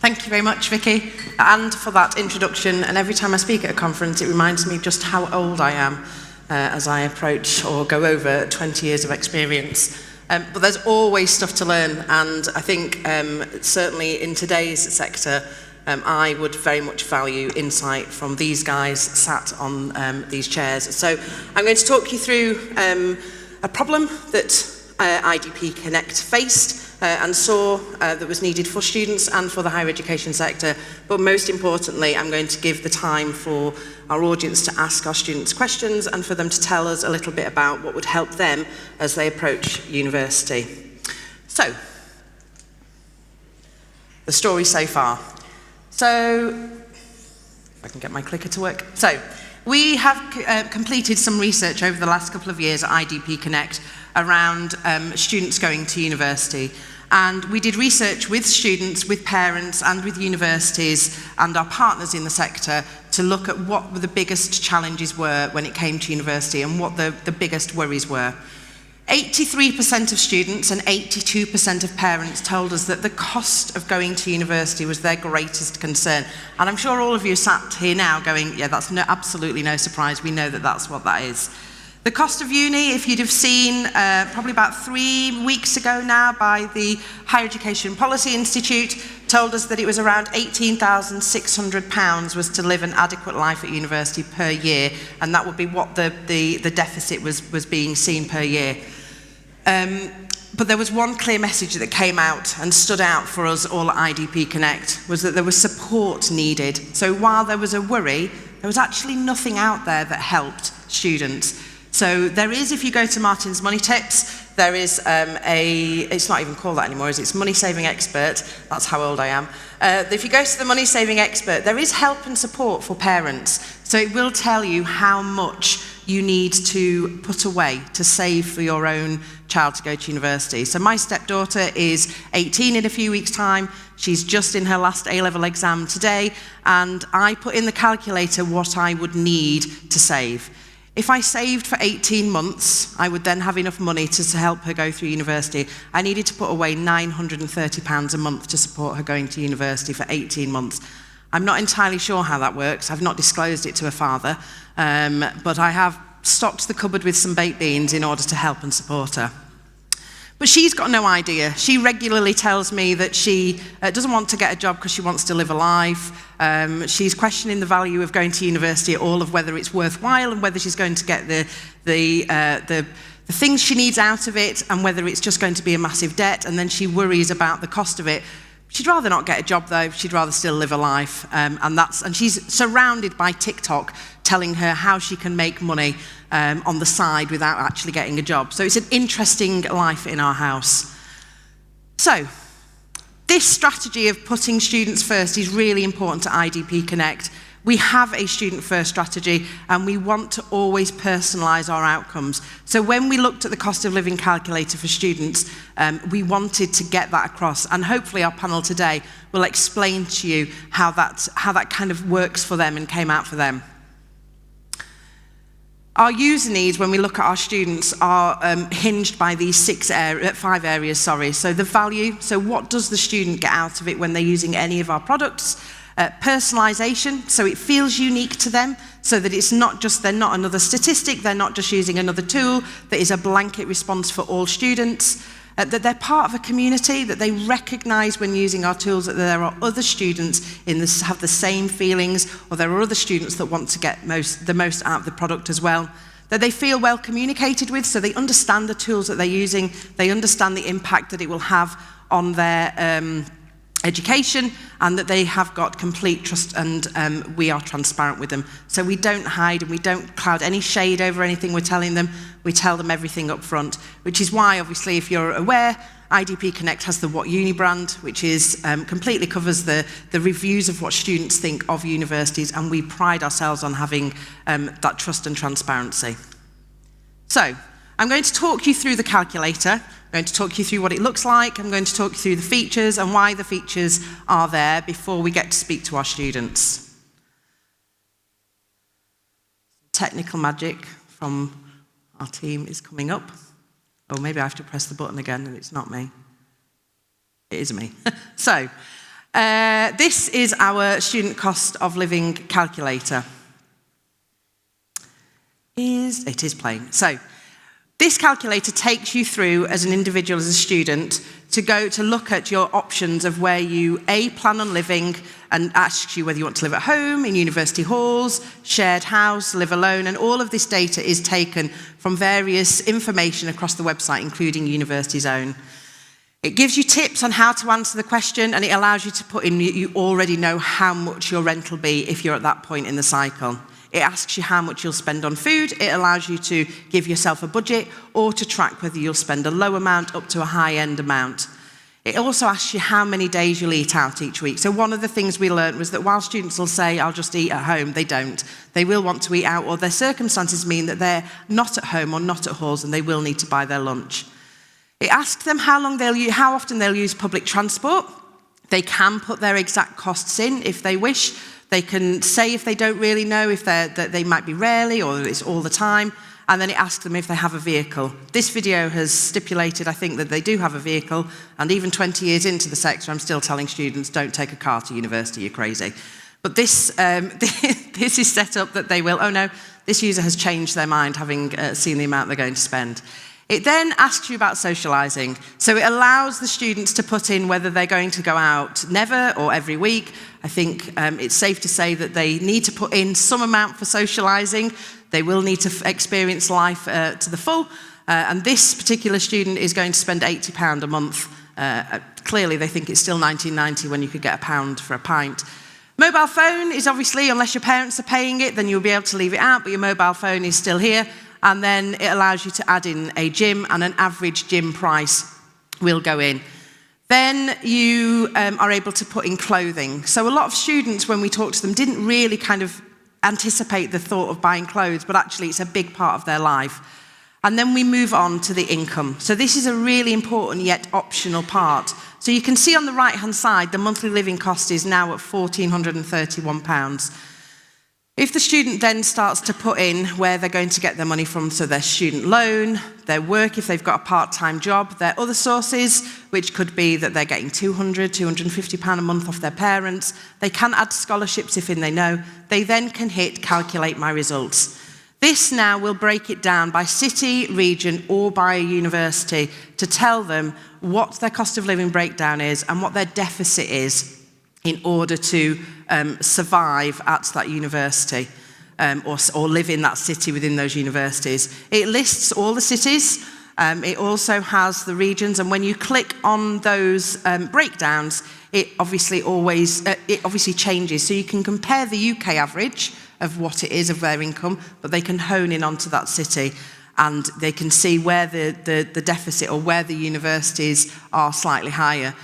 Thank you very much, Vicky, and for that introduction. And every time I speak at a conference, it reminds me just how old I am as I approach or go over 20 years of experience. But there's always stuff to learn, and I think certainly in today's sector, I would very much value insight from these guys sat on these chairs. So I'm going to talk you through a problem that IDP Connect faced and saw that was needed for students and for the higher education sector. But most importantly, I'm going to give the time for our audience to ask our students questions and for them to tell us a little bit about what would help them as they approach university. So, the story so far. So, if I can get my clicker to work. So, we have completed some research over the last couple of years at IDP Connect around students going to university. And we did research with students, with parents, and with universities and our partners in the sector to look at what the biggest challenges were when it came to university and what the biggest worries were. 83% of students and 82% of parents told us that the cost of going to university was their greatest concern. And I'm sure all of you sat here now going, yeah, that's absolutely no surprise. We know that that's what that is. The cost of uni, if you'd have seen probably about 3 weeks ago now by the Higher Education Policy Institute, told us that it was around £18,600 was to live an adequate life at university per year, and that would be what the deficit was being seen per year. But there was one clear message that came out and stood out for us all at IDP Connect, was that there was support needed. So while there was a worry, there was actually nothing out there that helped students. So there is, if you go to Martin's Money Tips, there is it's not even called that anymore, is it? It's Money Saving Expert. That's how old I am. If you go to the Money Saving Expert, there is help and support for parents. So it will tell you how much you need to put away to save for your own child to go to university. So my stepdaughter is 18 in a few weeks' time. She's just in her last A-level exam today, and I put in the calculator what I would need to save. If I saved for 18 months, I would then have enough money to help her go through university. I needed to put away £930 a month to support her going to university for 18 months. I'm not entirely sure how that works. I've not disclosed it to her father, but I have stocked the cupboard with some baked beans in order to help and support her. But she's got no idea. She regularly tells me that she doesn't want to get a job because she wants to live a life. She's questioning the value of going to university at all, of whether it's worthwhile and whether she's going to get the things she needs out of it and whether it's just going to be a massive debt, and then she worries about the cost of it. She'd rather not get a job though. She'd rather still live a life, and she's surrounded by TikTok telling her how she can make money on the side without actually getting a job. So it's an interesting life in our house. So this strategy of putting students first is really important to IDP Connect. We have a student-first strategy, and we want to always personalise our outcomes. So when we looked at the cost of living calculator for students, we wanted to get that across, and hopefully our panel today will explain to you how that kind of works for them and came out for them. Our user needs, when we look at our students, are hinged by these 5 areas. So the value, so what does the student get out of it when they're using any of our products? Personalisation, so it feels unique to them, so that it's not just, they're not another statistic, they're not just using another tool that is a blanket response for all students, that they're part of a community, that they recognise when using our tools that there are other students have the same feelings, or there are other students that want to get the most out of the product as well. That they feel well communicated with, so they understand the tools that they're using, they understand the impact that it will have on their education, and that they have got complete trust, and we are transparent with them. So we don't hide and we don't cloud any shade over anything we're telling them. We tell them everything up front, which is why, obviously, if you're aware, IDP Connect has the What Uni brand, which is completely covers the reviews of what students think of universities, and we pride ourselves on having that trust and transparency. So I'm going to talk you through the calculator. I'm going to talk you through what it looks like. I'm going to talk you through the features and why the features are there before we get to speak to our students. Technical magic from our team is coming up. Oh, maybe I have to press the button again and it's not me. It is me. So, This is our student cost of living calculator. It is playing. So, this calculator takes you through as an individual, as a student, to look at your options of where you, plan on living, and asks you whether you want to live at home, in university halls, shared house, live alone, and all of this data is taken from various information across the website, including University's own. It gives you tips on how to answer the question, and it allows you to put in, you already know how much your rent will be if you're at that point in the cycle. It asks you how much you'll spend on food. It allows you to give yourself a budget or to track whether you'll spend a low amount up to a high-end amount. It also asks you how many days you'll eat out each week. So one of the things we learned was that while students will say, I'll just eat at home, they don't. They will want to eat out, or their circumstances mean that they're not at home or not at halls, and they will need to buy their lunch. It asks them how often they'll use public transport. They can put their exact costs in if they wish. They can say if they don't really know, if that they might be rarely or it's all the time, and then it asks them if they have a vehicle. This video has stipulated, I think, that they do have a vehicle, and even 20 years into the sector, I'm still telling students, don't take a car to university, you're crazy. But this, this is set up that they will, oh no, this user has changed their mind having seen the amount they're going to spend. It then asks you about socialising. So it allows the students to put in whether they're going to go out never or every week. I think it's safe to say that they need to put in some amount for socialising. They will need to experience life to the full. And this particular student is going to spend £80 a month. Clearly, they think it's still 1990 when you could get £1 for a pint. Mobile phone is obviously, unless your parents are paying it, then you'll be able to leave it out, but your mobile phone is still here. And then it allows you to add in a gym, and an average gym price will go in. Then you are able to put in clothing. So a lot of students, when we talk to them, didn't really kind of anticipate the thought of buying clothes, but actually it's a big part of their life. And then we move on to the income. So this is a really important yet optional part. So you can see on the right-hand side, the monthly living cost is now at £1,431. If the student then starts to put in where they're going to get their money from, so their student loan, their work if they've got a part-time job, their other sources, which could be that they're getting £200, £250 a month off their parents, they can add scholarships if they know, they then can hit calculate my results. This now will break it down by city, region, or by a university to tell them what their cost of living breakdown is and what their deficit is in order to survive at that university or live in that city within those universities. It lists all the cities. It also has the regions, and when you click on those breakdowns, it obviously changes. So you can compare the UK average of what it is of their income, but they can hone in onto that city, and they can see where the deficit or where the universities are slightly higher.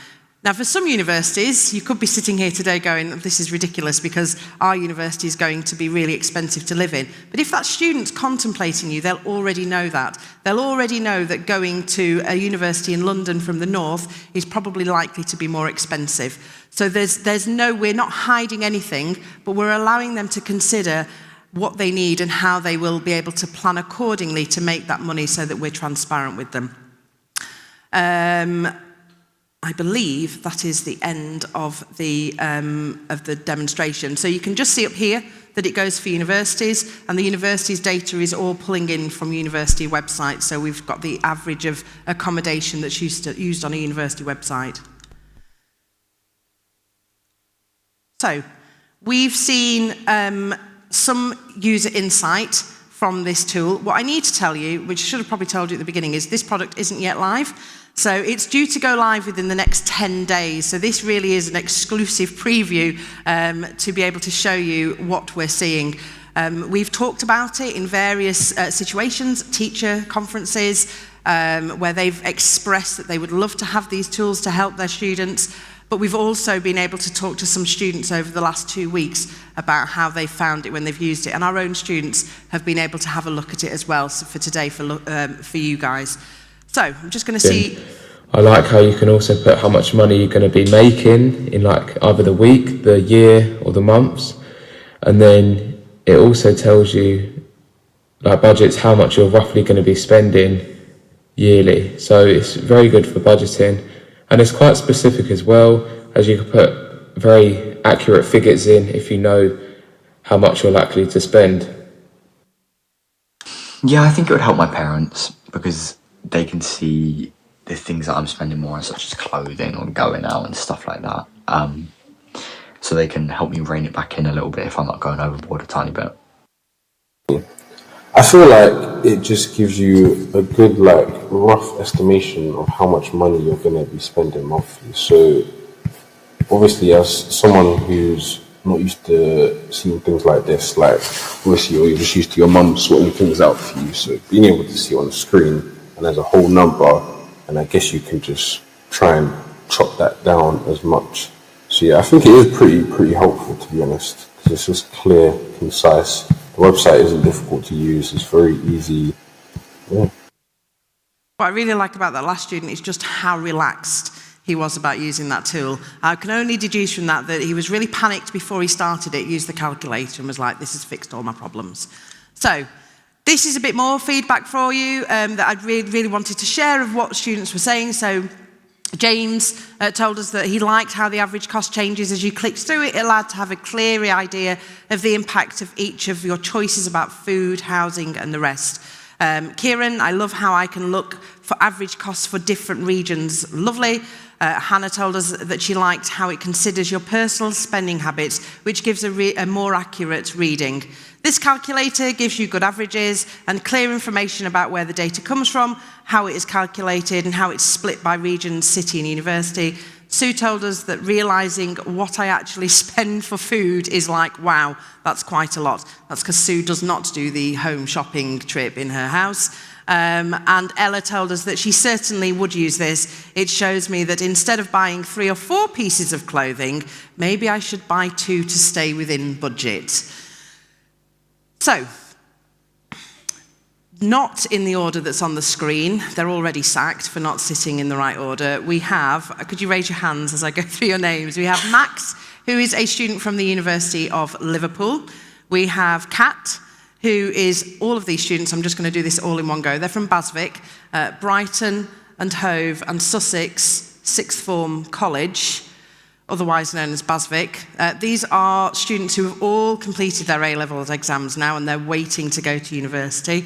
Now, for some universities, you could be sitting here today going, this is ridiculous because our university is going to be really expensive to live in. But if that student's contemplating you, they'll already know that. They'll already know that going to a university in London from the north is probably likely to be more expensive. So we're not hiding anything, but we're allowing them to consider what they need and how they will be able to plan accordingly to make that money so that we're transparent with them. I believe that is the end of the demonstration. So you can just see up here that it goes for universities, and the university's data is all pulling in from university websites. So we've got the average of accommodation that's used on a university website. So we've seen some user insight from this tool. What I need to tell you, which I should have probably told you at the beginning, is this product isn't yet live. So it's due to go live within the next 10 days. So this really is an exclusive preview to be able to show you what we're seeing. We've talked about it in various situations, teacher conferences, where they've expressed that they would love to have these tools to help their students. But we've also been able to talk to some students over the last 2 weeks about how they found it when they've used it. And our own students have been able to have a look at it as well for today, for you guys. So I'm just going to see. I like how you can also put how much money you're going to be making in like either the week, the year, or the months. And then it also tells you like budgets, how much you're roughly going to be spending yearly. So it's very good for budgeting. And it's quite specific as well, as you can put very accurate figures in if you know how much you're likely to spend. Yeah, I think it would help my parents because they can see the things that I'm spending more on, such as clothing or going out and stuff like that. So they can help me rein it back in a little bit if I'm not going overboard a tiny bit. I feel like it just gives you a good, like, rough estimation of how much money you're going to be spending monthly. So, obviously, as someone who's not used to seeing things like this, like, obviously, you're just used to your mum sorting things out for you. So, being able to see on the screen and there's a whole number, and I guess you can just try and chop that down as much. So, yeah, I think it is pretty helpful, to be honest, because it's just clear, concise. The website isn't difficult to use, it's very easy. Yeah. What I really like about that last student is just how relaxed he was about using that tool. I can only deduce from that he was really panicked before he started it, used the calculator and was like, this has fixed all my problems. So this is a bit more feedback for you that I really wanted to share of what students were saying. So James told us that he liked how the average cost changes as you click through it. It allowed to have a clear idea of the impact of each of your choices about food, housing, and the rest. Kieran, I love how I can look for average costs for different regions. Lovely. Hannah told us that she liked how it considers your personal spending habits, which gives a more accurate reading. This calculator gives you good averages and clear information about where the data comes from, how it is calculated, and how it's split by region, city, and university. Sue told us that realising what I actually spend for food is like, wow, that's quite a lot. That's because Sue does not do the home shopping trip in her house. And Ella told us that she certainly would use this. It shows me that instead of buying 3 or 4 pieces of clothing, maybe I should buy 2 to stay within budget. So, not in the order that's on the screen. They're already sacked for not sitting in the right order. We have, could you raise your hands as I go through your names? We have Max, who is a student from the University of Liverpool. We have Kat, who is all of these students. I'm just going to do this all in one go. They're from Basvic, Brighton and Hove and Sussex Sixth Form College, otherwise known as Basvic. These are students who have all completed their A-levels exams now and they're waiting to go to university.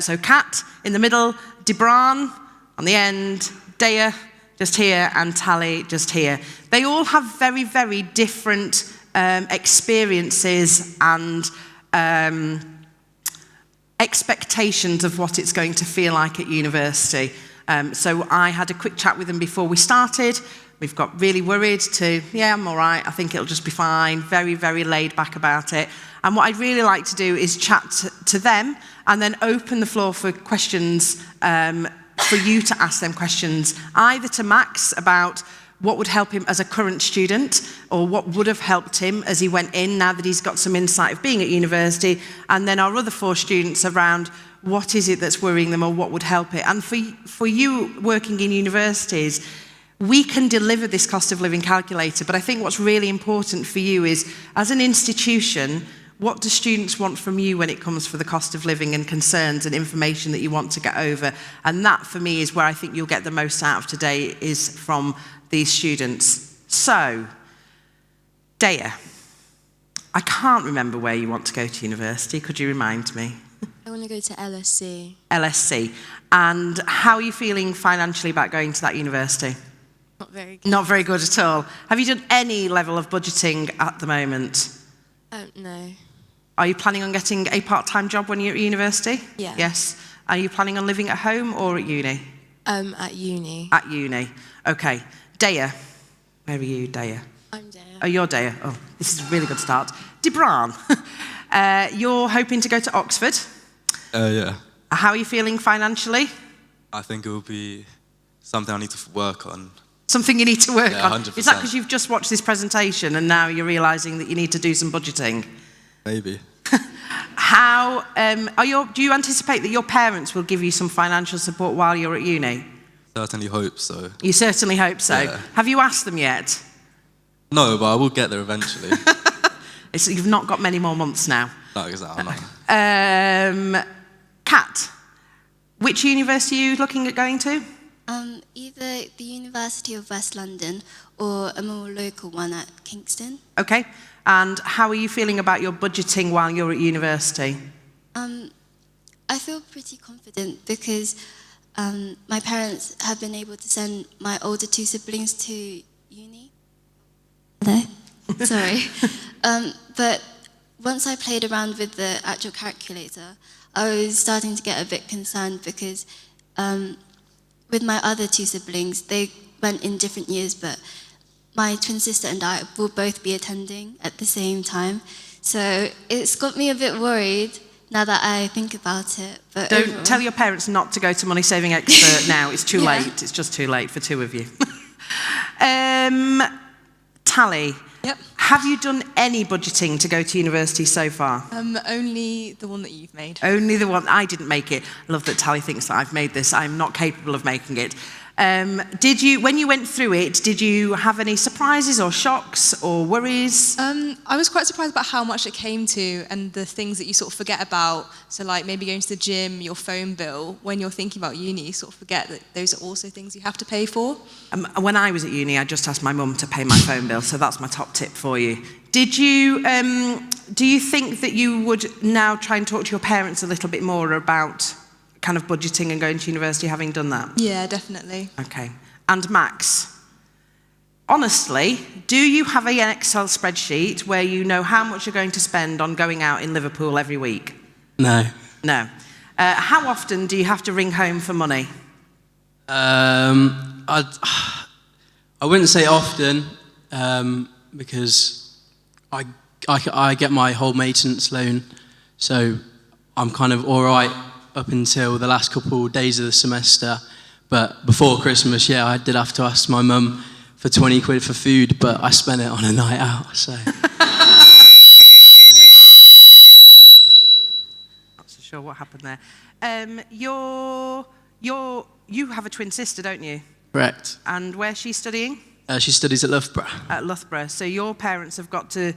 So Kat in the middle, Debran on the end, Dea just here, and Tally just here. They all have very, very different experiences and expectations of what it's going to feel like at university. So I had a quick chat with them before we started. We've got really worried to, yeah, I'm all right, I think it'll just be fine, very, very laid back about it. And what I'd really like to do is chat to them and then open the floor for questions, for you to ask them questions, either to Max about what would help him as a current student, or what would have helped him as he went in now that he's got some insight of being at university, and then our other 4 students around what is it that's worrying them or what would help it. And for you working in universities, we can deliver this cost of living calculator, but I think what's really important for you is, as an institution, what do students want from you when it comes for the cost of living and concerns and information that you want to get over? And that, for me, is where I think you'll get the most out of today, is from these students. So, Dea, I can't remember where you want to go to university. Could you remind me? I want to go to LSC. LSC. And how are you feeling financially about going to that university? Not very good. Not very good at all. Have you done any level of budgeting at the moment? No. Are you planning on getting a part-time job when you're at university? Yeah. Yes. Are you planning on living at home or at uni? At uni. At uni. Okay. Dea. Where are you, Dea? I'm Dea. Oh, you're Dea. Oh, this is a really good start. Debran. You're hoping to go to Oxford. Yeah. How are you feeling financially? I think it will be something I need to work on. Something you need to work on. 100%. Is that because you've just watched this presentation and now you're realising that you need to do some budgeting? Maybe. How do you anticipate that your parents will give you some financial support while you're at uni? Certainly hope so. You certainly hope so. Yeah. Have you asked them yet? No, but I will get there eventually. You've not got many more months now. No, exactly. No. Kat, which university are you looking at going to? Either the University of West London or a more local one at Kingston. Okay. And how are you feeling about your budgeting while you're at university? I feel pretty confident because my parents have been able to send my older two siblings to uni. Hello? Sorry. But once I played around with the actual calculator, I was starting to get a bit concerned because with my other two siblings, they went in different years, but my twin sister and I will both be attending at the same time. So it's got me a bit worried now that I think about it. But Don't overall, tell your parents not to go to Money Saving Expert now. It's too late. It's just too late for two of you. Tally, Yep. have you done any budgeting to go to university so far? Only the one that you've made. Only the one. I didn't make it. I love that Tally thinks that I've made this. I'm not capable of making it. Did you, when you went through it, did you have any surprises or shocks or worries? I was quite surprised about how much it came to and the things that you sort of forget about. So like maybe going to the gym, your phone bill. When you're thinking about uni, you sort of forget that those are also things you have to pay for. When I was at uni, I just asked my mum to pay my phone bill, so that's my top tip for you. Did you, do you think that you would now try and talk to your parents a little bit more about kind of budgeting and going to university having done that? Yeah, definitely. Okay. And Max, honestly, do you have an Excel spreadsheet where you know how much you're going to spend on going out in Liverpool every week? No. No. How often do you have to ring home for money? I wouldn't say often, because I get my whole maintenance loan, so I'm kind of all right up until the last couple of days of the semester. But before Christmas, yeah, I did have to ask my mum for 20 quid for food, but I spent it on a night out, so. Not so sure what happened there. You have a twin sister, don't you? Correct. And where's she studying? She studies at Loughborough. At Loughborough. So your parents have got to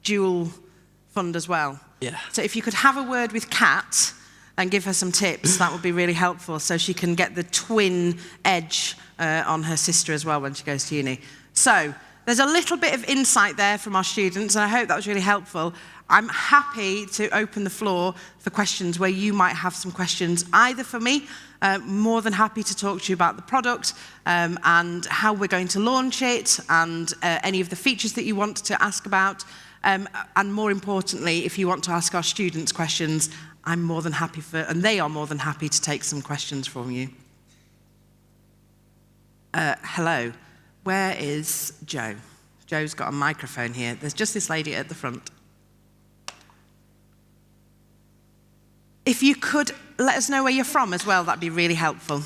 dual fund as well? Yeah. So if you could have a word with Kat and give her some tips, that would be really helpful, so she can get the twin edge on her sister as well when she goes to uni. So there's a little bit of insight there from our students, and I hope that was really helpful. I'm happy to open the floor for questions where you might have some questions, either for me, more than happy to talk to you about the product and how we're going to launch it, and any of the features that you want to ask about. And more importantly, if you want to ask our students questions, I'm more than happy and they are more than happy to take some questions from you. Hello, where is Joe? Joe's got a microphone here. There's just this lady at the front. If you could let us know where you're from as well, that'd be really helpful.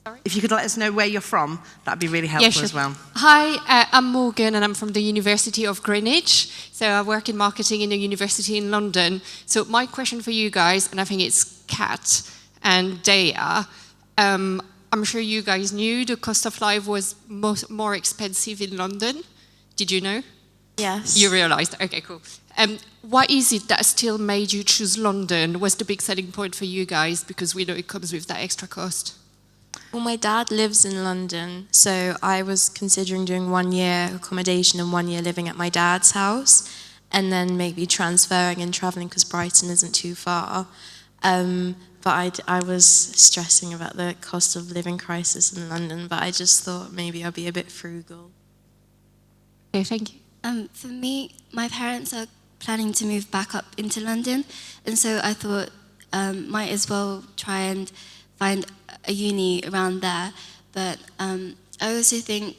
Sorry? If you could let us know where you're from, that'd be really helpful as well. Hi, I'm Morgan and I'm from the University of Greenwich. So I work in marketing in a university in London. So my question for you guys, and I think it's Kat and Daya, I'm sure you guys knew the cost of life was more expensive in London. Did you know? yes. You realised, okay, cool. What is it that still made you choose London? What's the big selling point for you guys? Because we know it comes with that extra cost. Well, my dad lives in London, so I was considering doing 1 year accommodation and 1 year living at my dad's house, and then maybe transferring and travelling because Brighton isn't too far. But I was stressing about the cost of living crisis in London, but I just thought maybe I'll be a bit frugal. Okay, thank you. For me, my parents are planning to move back up into London, and so I thought might as well try and find a uni around there. But I also think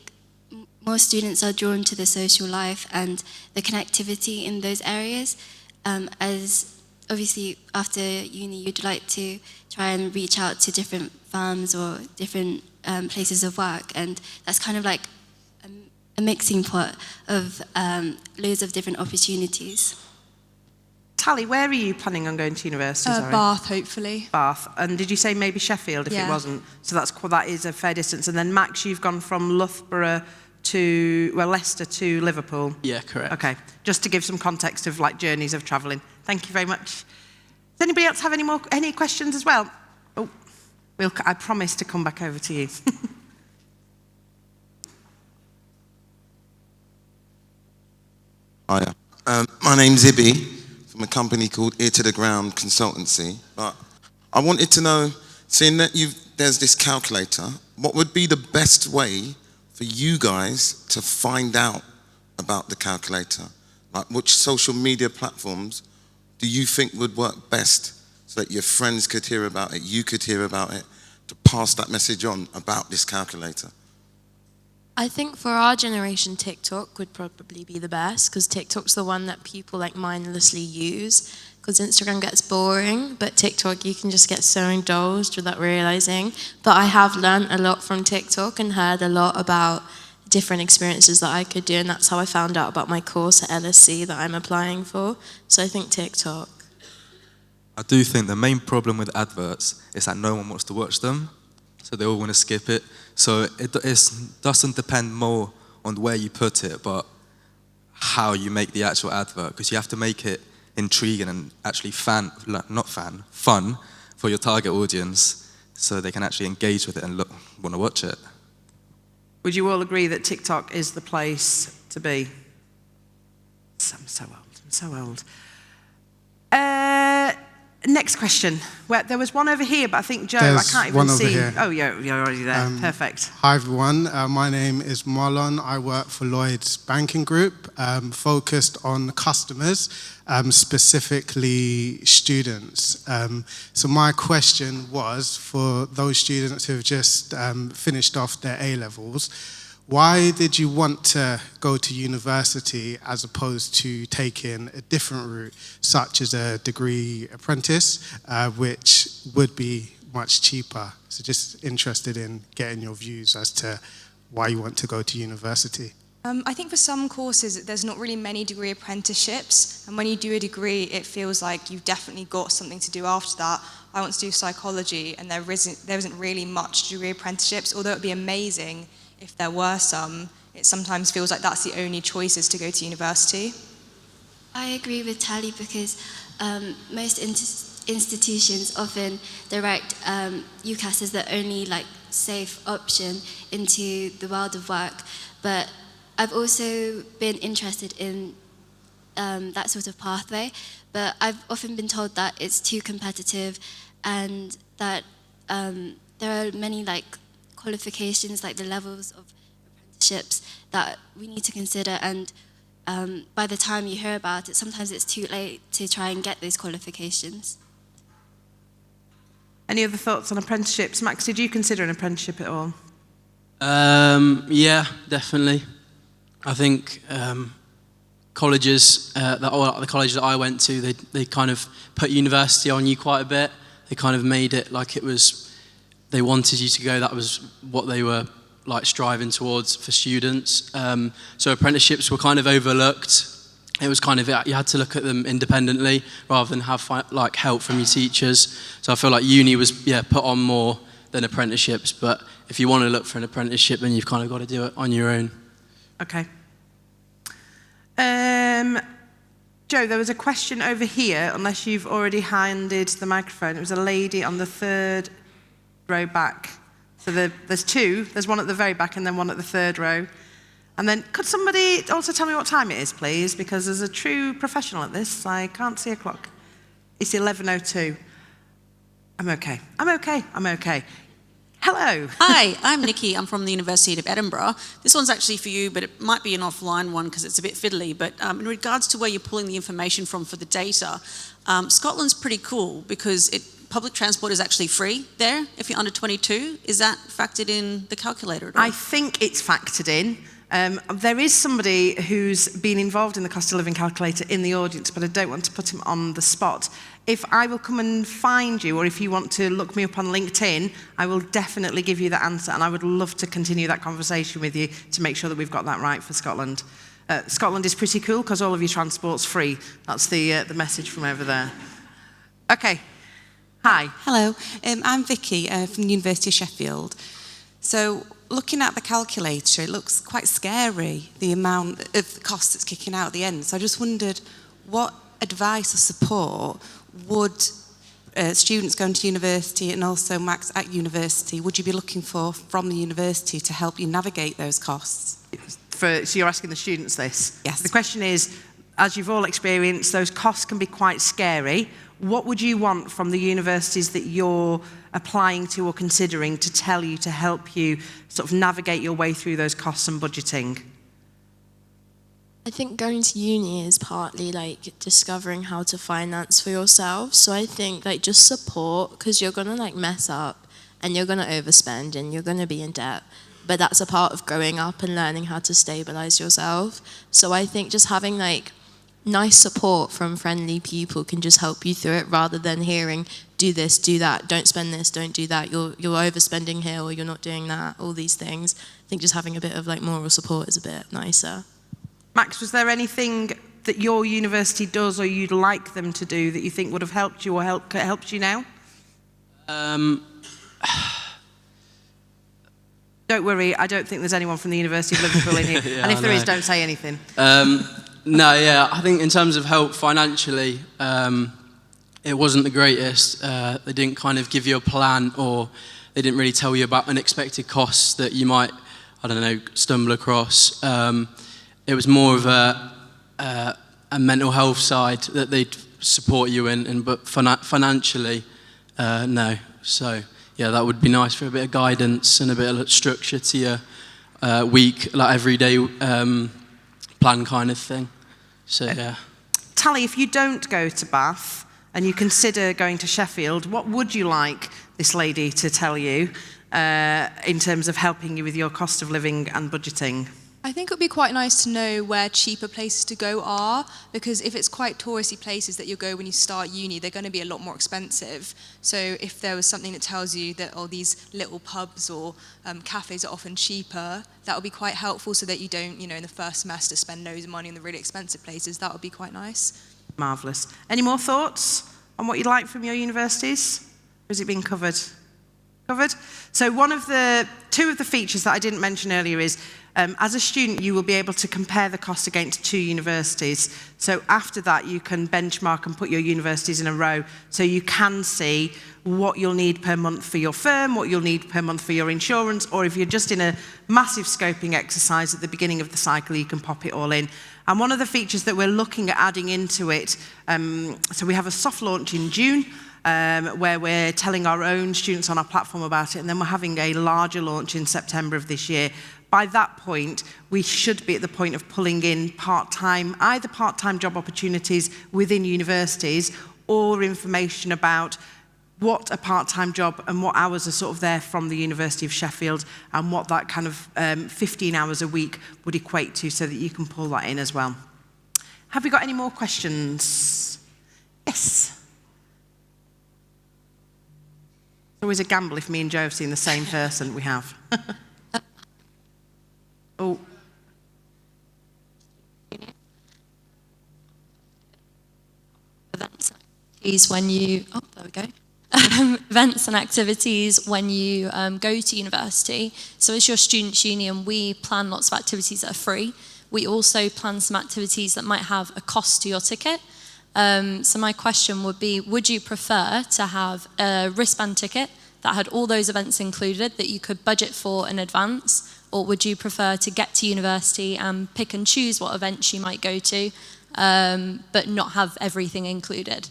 more students are drawn to the social life and the connectivity in those areas, as obviously after uni you'd like to try and reach out to different farms or different places of work, and that's kind of like a mixing pot of loads of different opportunities. Tally, where are you planning on going to university? Sorry? Bath, hopefully. Bath. And did you say maybe Sheffield if it Yeah. wasn't? So that is a fair distance. And then Max, you've gone from Loughborough to, well, Leicester to Liverpool. Yeah, correct. Okay, just to give some context of like journeys of travelling. Thank you very much. Does anybody else have any questions as well? Oh, I promise to come back over to you. Hiya. My name's Ibby from a company called Ear to the Ground Consultancy. But I wanted to know, seeing that there's this calculator, what would be the best way for you guys to find out about the calculator? Like, which social media platforms do you think would work best so that your friends could hear about it, you could hear about it, to pass that message on about this calculator? I think for our generation, TikTok would probably be the best, because TikTok's the one that people like mindlessly use, because Instagram gets boring, but TikTok you can just get so indulged without realizing. But I have learned a lot from TikTok and heard a lot about different experiences that I could do, and that's how I found out about my course at LSE that I'm applying for. So I think TikTok. I do think the main problem with adverts is that no one wants to watch them, so they all want to skip it. So it doesn't depend more on where you put it, but how you make the actual advert, because you have to make it intriguing and actually fun for your target audience, so they can actually engage with it and want to watch it. Would you all agree that TikTok is the place to be? I'm so old. Next question. Well, there was one over here, but I think, Joe, I can't even see. Here. Oh, you're already there. Perfect. Hi, everyone. My name is Marlon. I work for Lloyd's Banking Group, focused on customers, specifically students. So my question was, for those students who have just finished off their A-levels, why did you want to go to university as opposed to taking a different route, such as a degree apprentice, which would be much cheaper? So just interested in getting your views as to why you want to go to university. I think for some courses, there's not really many degree apprenticeships. And when you do a degree, it feels like you've definitely got something to do after that. I want to do psychology, and there isn't really much degree apprenticeships, although it would be amazing if there were some. It sometimes feels like that's the only choices to go to university. I agree with Tally, because most institutions often direct UCAS as the only safe option into the world of work. But I've also been interested in that sort of pathway, but I've often been told that it's too competitive, and that there are many qualifications, like the levels of apprenticeships, that we need to consider, and by the time you hear about it, sometimes it's too late to try and get those qualifications. Any other thoughts on apprenticeships? Max, did you consider an apprenticeship at all? Yeah, definitely. I think colleges, the college that I went to, they kind of put university on you quite a bit. They kind of made it like it was, they wanted you to go, that was what they were striving towards for students. So apprenticeships were kind of overlooked. It was kind of, you had to look at them independently rather than have help from your teachers. So I feel like uni was put on more than apprenticeships, but if you want to look for an apprenticeship, then you've kind of got to do it on your own. Okay. Joe, there was a question over here, unless you've already handed the microphone. It was a lady on the third row back. So there's two. There's one at the very back and then one at the third row. And then could somebody also tell me what time it is, please? Because as a true professional at this, I can't see a clock. It's 11:02. I'm okay. Hello. Hi, I'm Nikki. I'm from the University of Edinburgh. This one's actually for you, but it might be an offline one because it's a bit fiddly. But in regards to where you're pulling the information from for the data, Scotland's pretty cool because public transport is actually free there if you're under 22. Is that factored in the calculator at all? I think it's factored in. There is somebody who's been involved in the cost of living calculator in the audience, but I don't want to put him on the spot. If I will come and find you, or if you want to look me up on LinkedIn, I will definitely give you the answer, and I would love to continue that conversation with you to make sure that we've got that right for Scotland. Scotland is pretty cool because all of your transport's free. That's the message from over there. Okay. Hi. Hello. I'm Vicky from the University of Sheffield. So looking at the calculator, it looks quite scary, the amount of cost that's kicking out at the end. So I just wondered what advice or support would students going to university and also Max at university, would you be looking for from the university to help you navigate those costs? So you're asking the students this? Yes. The question is, as you've all experienced, those costs can be quite scary. What would you want from the universities that you're applying to or considering to tell you to help you sort of navigate your way through those costs and budgeting? I think going to uni is partly like discovering how to finance for yourself. So I think like just support, because you're gonna like mess up and you're gonna overspend and you're gonna be in debt. But that's a part of growing up and learning how to stabilize yourself. So I think just having like nice support from friendly people can just help you through it, rather than hearing, do this, do that, don't spend this, don't do that, you're overspending here or you're not doing that, all these things. I think just having a bit of like moral support is a bit nicer. Max, was there anything that your university does or you'd like them to do that you think would have helped you or helped you now? Don't worry, I don't think there's anyone from the University of Liverpool in here. Yeah, and if there I is, know. don't say anything. No, yeah, I think in terms of help financially, it wasn't the greatest. They didn't kind of give you a plan, or they didn't really tell you about unexpected costs that you might, I don't know, stumble across. It was more of a mental health side that they'd support you in, but financially, no. So, yeah, that would be nice for a bit of guidance and a bit of structure to your week, like everyday plan kind of thing. So, yeah. Tally, if you don't go to Bath and you consider going to Sheffield, what would you like this lady to tell you in terms of helping you with your cost of living and budgeting? I think it would be quite nice to know where cheaper places to go are, because if it's quite touristy places that you go when you start uni, they're going to be a lot more expensive. So if there was something that tells you that these little pubs or cafes are often cheaper, that would be quite helpful, so that you don't, in the first semester spend loads of money on the really expensive places. That would be quite nice. Marvellous. Any more thoughts on what you'd like from your universities? Or has it been covered? So two of the features that I didn't mention earlier is, as a student, you will be able to compare the costs against 2 universities. So after that, you can benchmark and put your universities in a row, so you can see what you'll need per month for your firm, what you'll need per month for your insurance, or if you're just in a massive scoping exercise at the beginning of the cycle, you can pop it all in. And one of the features that we're looking at adding into it, so we have a soft launch in June, where we're telling our own students on our platform about it, and then we're having a larger launch in September of this year. By that point, we should be at the point of pulling in either part-time job opportunities within universities, or information about what a part-time job and what hours are sort of there from the University of Sheffield, and what that kind of 15 hours a week would equate to, so that you can pull that in as well. Have we got any more questions? Yes. It's always a gamble if me and Joe have seen the same person. We have. Oh. Events and activities when you, there we go. Events and activities when you go to university. So as your student union, we plan lots of activities that are free. We also plan some activities that might have a cost to your ticket. So my question would be, would you prefer to have a wristband ticket that had all those events included that you could budget for in advance? Or would you prefer to get to university and pick and choose what events you might go to, but not have everything included?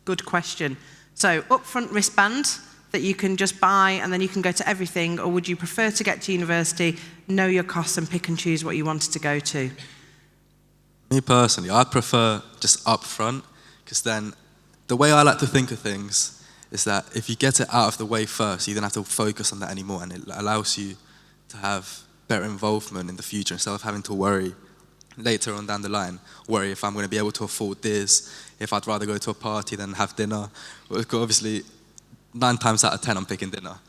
Good question. So upfront wristband that you can just buy and then you can go to everything, or would you prefer to get to university, know your costs and pick and choose what you wanted to go to? Me personally, I prefer just upfront, because then the way I like to think of things is that if you get it out of the way first, you don't have to focus on that anymore, and it allows you to have better involvement in the future instead of having to worry later on down the line, worry if I'm going to be able to afford this, if I'd rather go to a party than have dinner. Well, obviously, 9 times out of 10 I'm picking dinner.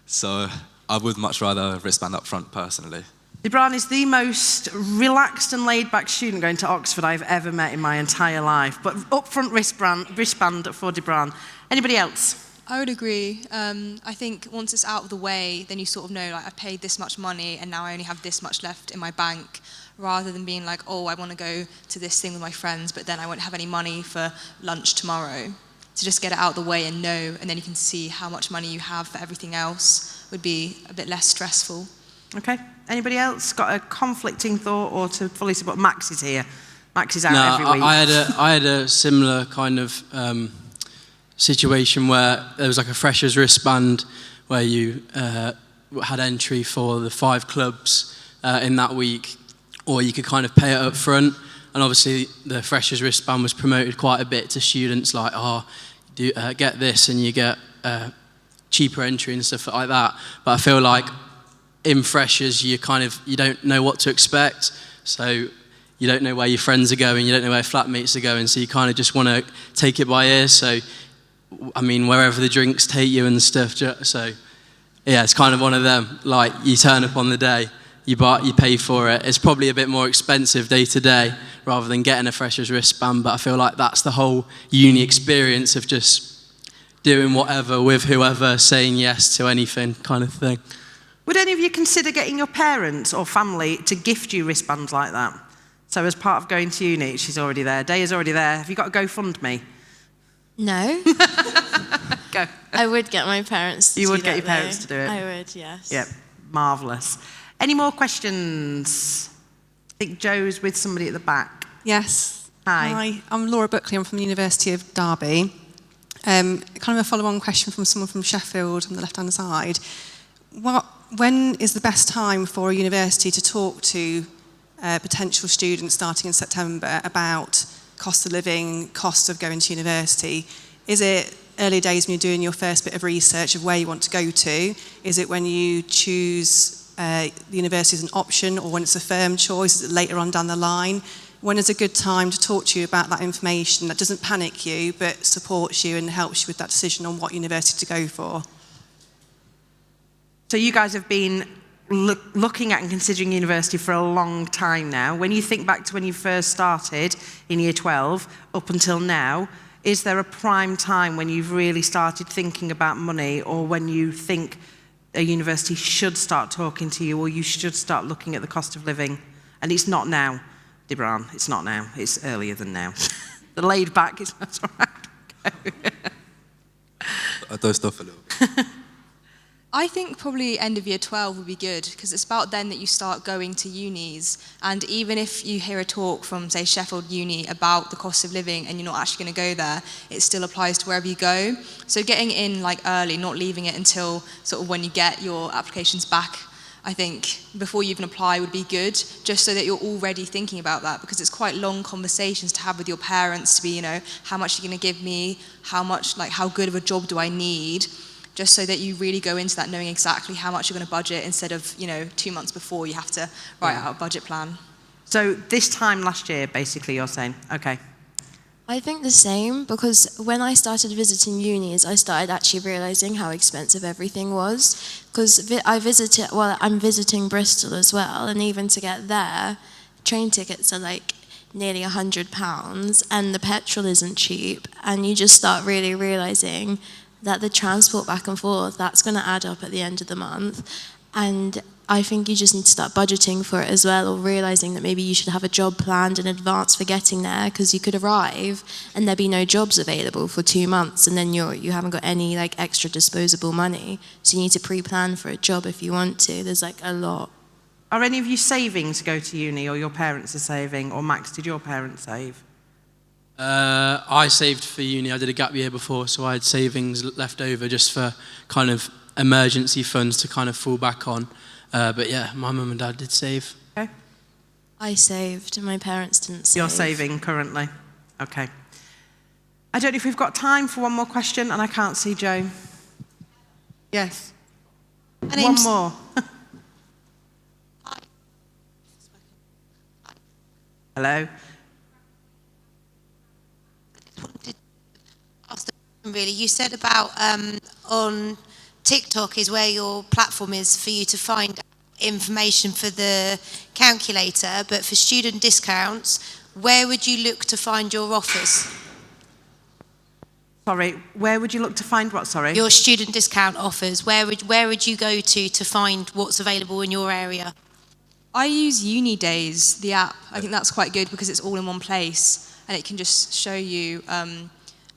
So I would much rather wristband up front personally. Debran is the most relaxed and laid-back student going to Oxford I've ever met in my entire life. But upfront wristband for Debran. Anybody else? I would agree. I think once it's out of the way, then you sort of know, like, I paid this much money and now I only have this much left in my bank, rather than being like, oh, I want to go to this thing with my friends, but then I won't have any money for lunch tomorrow. to just get it out of the way and know, and then you can see how much money you have for everything else would be a bit less stressful. Okay. Anybody else got a conflicting thought or to fully support? Max is here. Max is out every week. I had a similar kind of situation where there was like a freshers wristband where you had entry for the 5 clubs in that week, or you could kind of pay it up front. And obviously the freshers wristband was promoted quite a bit to students, like, get this and you get cheaper entry and stuff like that. But I feel like in freshers you don't know what to expect, so you don't know where your friends are going, you don't know where flatmates are going, so you kind of just want to take it by ear. So I mean, wherever the drinks take you and stuff. So yeah, it's kind of one of them, like you turn up on the day, you pay for it. It's probably a bit more expensive day to day rather than getting a freshers wristband, but I feel like that's the whole uni experience of just doing whatever with whoever, saying yes to anything kind of thing. Would any of you consider getting your parents or family to gift you wristbands like that? So as part of going to uni, she's already there. Day is already there. Have you got a GoFundMe? No. Go. I would get my parents to do that. You would get your parents to do it? I would, yes. Yep, marvellous. Any more questions? I think Joe's with somebody at the back. Yes. Hi. I'm Laura Buckley. I'm from the University of Derby. Kind of a follow-on question from someone from Sheffield on the left-hand side. When is the best time for a university to talk to potential students starting in September about cost of living, cost of going to university? Is it early days when you're doing your first bit of research of where you want to go to? Is it when you choose the university as an option, or when it's a firm choice? Is it later on down the line? When is a good time to talk to you about that information that doesn't panic you but supports you and helps you with that decision on what university to go for? So you guys have been looking at and considering university for a long time now. When you think back to when you first started in year 12 up until now, is there a prime time when you've really started thinking about money, or when you think a university should start talking to you, or you should start looking at the cost of living? And it's not now, Dibran, it's not now, it's earlier than now. The laid back is that's all right. I dozed off a little bit. I think probably end of year 12 would be good, because it's about then that you start going to unis. And even if you hear a talk from, say, Sheffield Uni about the cost of living and you're not actually going to go there, it still applies to wherever you go. So getting in like early, not leaving it until sort of when you get your applications back, I think, before you even apply would be good, just so that you're already thinking about that, because it's quite long conversations to have with your parents to be, you know, how much are you going to give me, how much, like, how good of a job do I need? Just so that you really go into that knowing exactly how much you're going to budget, instead of, 2 months before you have to write out a budget plan. So this time last year, basically, you're saying, okay. I think the same, because when I started visiting unis, I started actually realising how expensive everything was. Because I'm visiting Bristol as well, and even to get there, train tickets are like nearly £100, and the petrol isn't cheap, and you just start really realising that the transport back and forth, that's going to add up at the end of the month. And I think you just need to start budgeting for it as well, or realising that maybe you should have a job planned in advance for getting there, because you could arrive and there be no jobs available for 2 months, and then you haven't got any like extra disposable money. So you need to pre-plan for a job if you want to. There's like a lot. Are any of you saving to go to uni, or your parents are saving? Or Max, did your parents save? I saved for uni. I did a gap year before, so I had savings left over just for kind of emergency funds to kind of fall back on. But yeah, my mum and dad did save. Okay. I saved, and my parents didn't save. You're saving currently? Okay. I don't know if we've got time for one more question, and I can't see Joe. Yes. One more. Hello? Really, you said about on TikTok is where your platform is for you to find information for the calculator, but for student discounts, where would you look to find your offers? Sorry, where would you look to find what, sorry? Your student discount offers. Where would you go to find what's available in your area? I use Uni Days, the app. I think that's quite good because it's all in one place, and it can just show you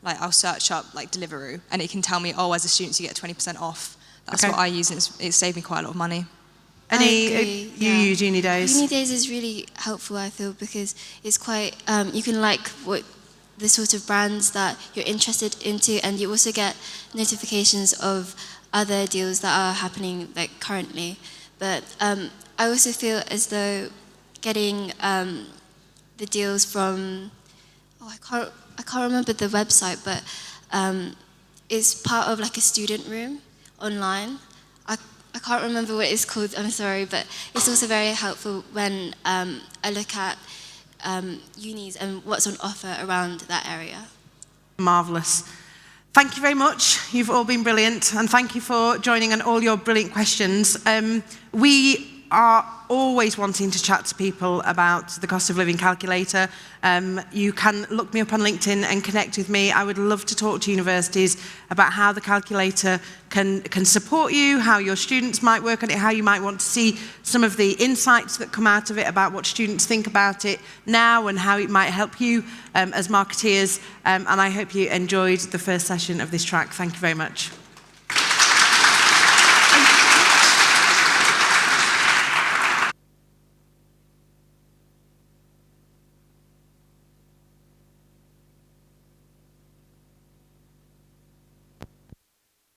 like I'll search up like Deliveroo and it can tell me, oh, as a student you get 20% off. That's what I use, and it's saved me quite a lot of money. You use Uni Days? Uni Days is really helpful, I feel, because it's quite, you can like what the sort of brands that you're interested into, and you also get notifications of other deals that are happening like currently. But I also feel as though getting the deals from, I can't remember the website, but it's part of like a student room online. I can't remember what it's called, I'm sorry, but it's also very helpful when I look at unis and what's on offer around that area. Marvellous. Thank you very much. You've all been brilliant, and thank you for joining and all your brilliant questions. We are always wanting to chat to people about the cost of living calculator. You can look me up on LinkedIn and connect with me. I would love to talk to universities about how the calculator can support you, how your students might work on it, how you might want to see some of the insights that come out of it about what students think about it now and how it might help you as marketeers. And I hope you enjoyed the first session of this track. Thank you very much.